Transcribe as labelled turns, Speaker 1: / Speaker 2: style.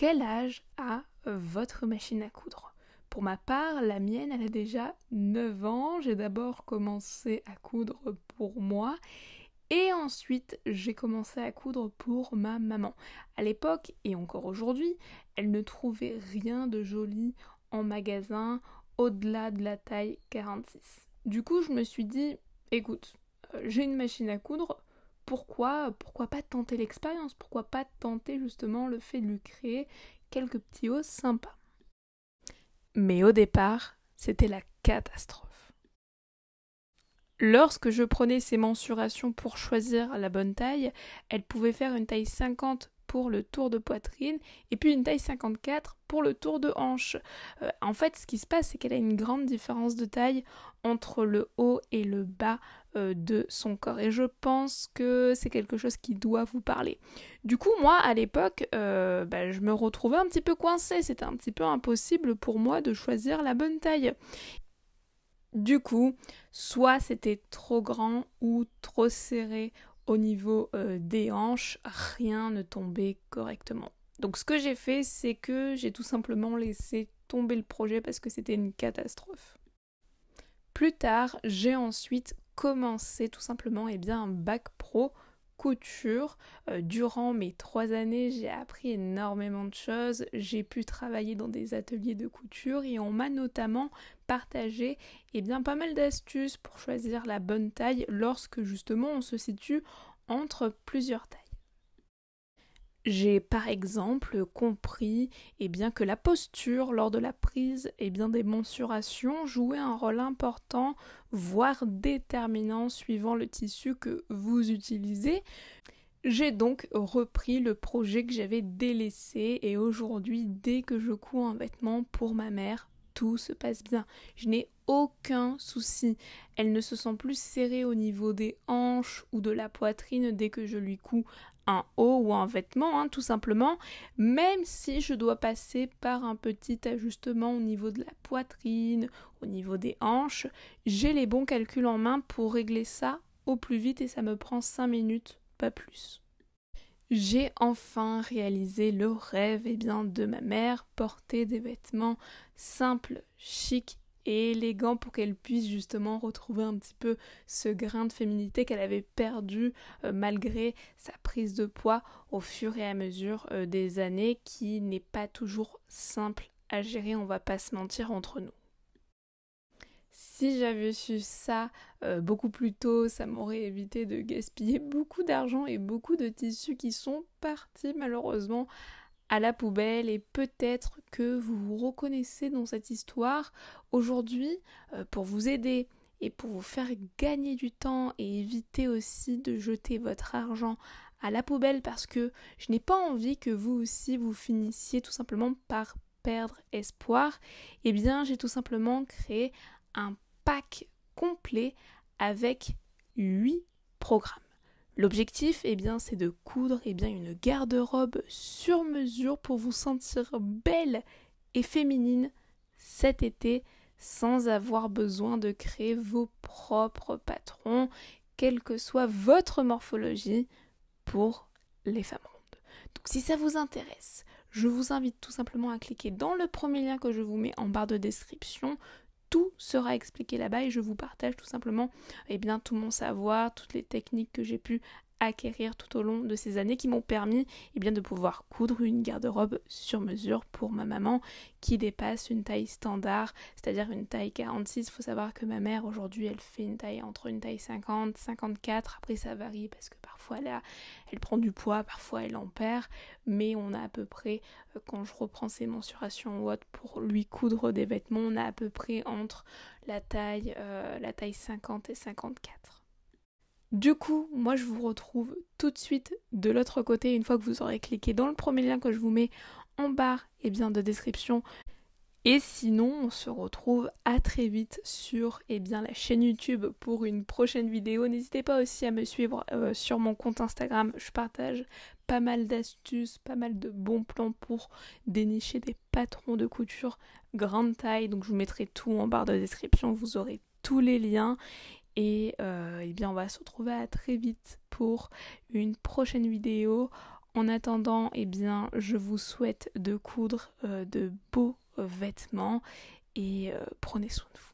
Speaker 1: Quel âge a votre machine à coudre? Pour ma part, la mienne, elle a déjà 9 ans. J'ai d'abord commencé à coudre pour moi et ensuite j'ai commencé à coudre pour ma maman. À l'époque, et encore aujourd'hui, elle ne trouvait rien de joli en magasin au-delà de la taille 46. Du coup, je me suis dit, écoute, j'ai une machine à coudre, pourquoi pas tenter l'expérience? Pourquoi pas tenter justement le fait de lui créer quelques petits hauts sympas? Mais au départ, c'était la catastrophe. Lorsque je prenais ces mensurations pour choisir la bonne taille, elle pouvait faire une taille 50 pour le tour de poitrine et puis une taille 54 pour le tour de hanche. En fait, ce qui se passe, c'est qu'elle a une grande différence de taille entre le haut et le bas de son corps. Et je pense que c'est quelque chose qui doit vous parler. Du coup, moi, à l'époque, je me retrouvais un petit peu coincée. C'était un petit peu impossible pour moi de choisir la bonne taille. Du coup, soit c'était trop grand ou trop serré au niveau des hanches, rien ne tombait correctement. Donc ce que j'ai fait, c'est que j'ai tout simplement laissé tomber le projet parce que c'était une catastrophe. Plus tard, j'ai ensuite commencé tout simplement un bac pro couture. Durant mes 3 années, j'ai appris énormément de choses. J'ai pu travailler dans des ateliers de couture et on m'a notamment partagé pas mal d'astuces pour choisir la bonne taille lorsque justement on se situe entre plusieurs tailles. J'ai par exemple compris que la posture lors de la prise des mensurations jouait un rôle important, voire déterminant suivant le tissu que vous utilisez. J'ai donc repris le projet que j'avais délaissé et aujourd'hui, dès que je couds un vêtement pour ma mère, tout se passe bien. Je n'ai aucun souci. Elle ne se sent plus serrée au niveau des hanches ou de la poitrine dès que je lui couds un haut ou un vêtement, tout simplement, même si je dois passer par un petit ajustement au niveau de la poitrine, au niveau des hanches, j'ai les bons calculs en main pour régler ça au plus vite et ça me prend 5 minutes, pas plus. J'ai enfin réalisé le rêve de ma mère, porter des vêtements simples, chics et élégants pour qu'elle puisse justement retrouver un petit peu ce grain de féminité qu'elle avait perdu malgré sa prise de poids au fur et à mesure des années, qui n'est pas toujours simple à gérer, on va pas se mentir entre nous. Si j'avais su ça beaucoup plus tôt, ça m'aurait évité de gaspiller beaucoup d'argent et beaucoup de tissus qui sont partis malheureusement à la poubelle, et peut-être que vous vous reconnaissez dans cette histoire. Aujourd'hui, pour vous aider et pour vous faire gagner du temps et éviter aussi de jeter votre argent à la poubelle, parce que je n'ai pas envie que vous aussi vous finissiez tout simplement par perdre espoir, j'ai tout simplement créé un pack complet avec 8 programmes. L'objectif, c'est de coudre une garde-robe sur mesure pour vous sentir belle et féminine cet été sans avoir besoin de créer vos propres patrons, quelle que soit votre morphologie, pour les femmes rondes. Donc si ça vous intéresse, je vous invite tout simplement à cliquer dans le premier lien que je vous mets en barre de description. Tout sera expliqué là-bas et je vous partage tout simplement tout mon savoir, toutes les techniques que j'ai pu acquérir tout au long de ces années qui m'ont permis de pouvoir coudre une garde-robe sur mesure pour ma maman qui dépasse une taille standard, c'est-à-dire une taille 46. Il faut savoir que ma mère aujourd'hui elle fait une taille entre une taille 50, 54, après ça varie parce que parfois elle prend du poids, parfois elle en perd, mais on a à peu près, quand je reprends ses mensurations ou autres pour lui coudre des vêtements, on a à peu près entre la taille 50 et 54. Du coup, moi je vous retrouve tout de suite de l'autre côté une fois que vous aurez cliqué dans le premier lien que je vous mets en barre de description. Et sinon, on se retrouve à très vite sur la chaîne YouTube pour une prochaine vidéo. N'hésitez pas aussi à me suivre sur mon compte Instagram. Je partage pas mal d'astuces, pas mal de bons plans pour dénicher des patrons de couture grande taille. Donc je vous mettrai tout en barre de description. Vous aurez tous les liens. Et on va se retrouver à très vite pour une prochaine vidéo. En attendant, eh bien, je vous souhaite de coudre de beaux vêtements et prenez soin de vous.